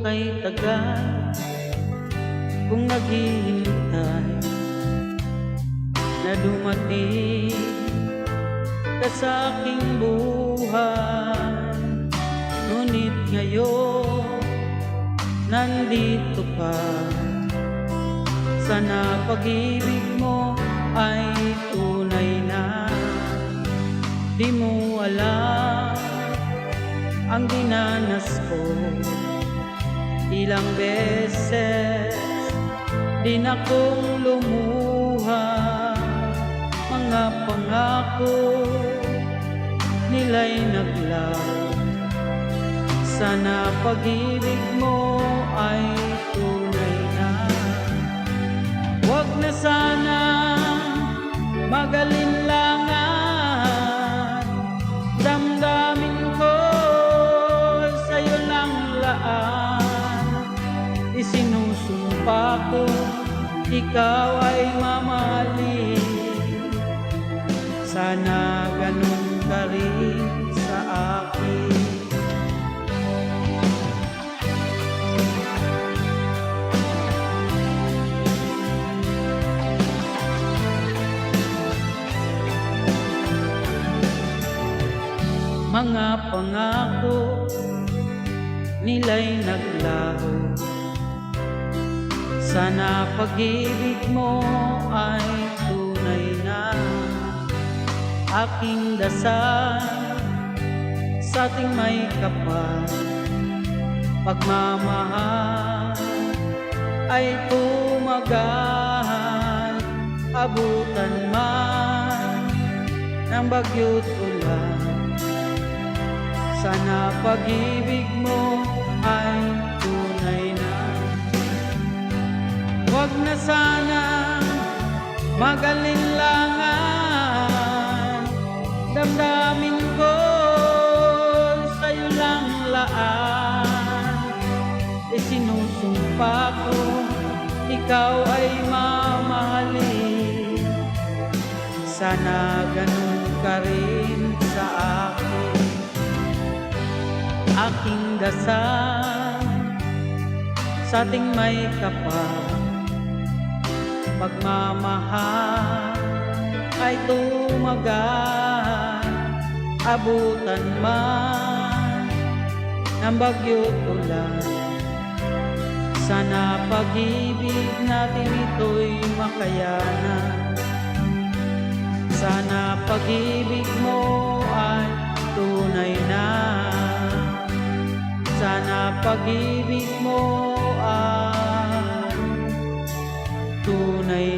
kay tagal kung naghihintay na dumating ka sa aking buhay. Ngunit ngayon nandito ka, sana pag-ibig mo ay tunay na. Di mo alam ang dinanas ko, ilang beses din akong lumuha. Mga pangako nila'y naglaho, sana pag-ibig mo ay tunay na. Huwag na sana mag-alinlangan, damdamin ko sa'yo lang laan. Isinusumpa ko ikaw ay mamahalin, sana ganun ka rin sa akin. Mga pangako nila'y naglaho, sana pag-ibig mo ay tunay na. Aking dasal sa ating may kapal, pagmamahal ay tumagal. Abutan man ng bagyo't ulan, sana pag-ibig mo ay tunay na. Huwag na sana mag-alinlangan, damdamin ko sa'yo lang laan. Isinusumpa ko ikaw ay mamahalin, sana ganun ka rin sa akin. Aking dasal sa ating may kapal, pagmamahal ay tumagal. Abutan man ng bagyo't ulan, sana pag-ibig natin ito'y makayanan. Sana pag-ibig mo ay tunay na, sana pag-ibig mo ay tunay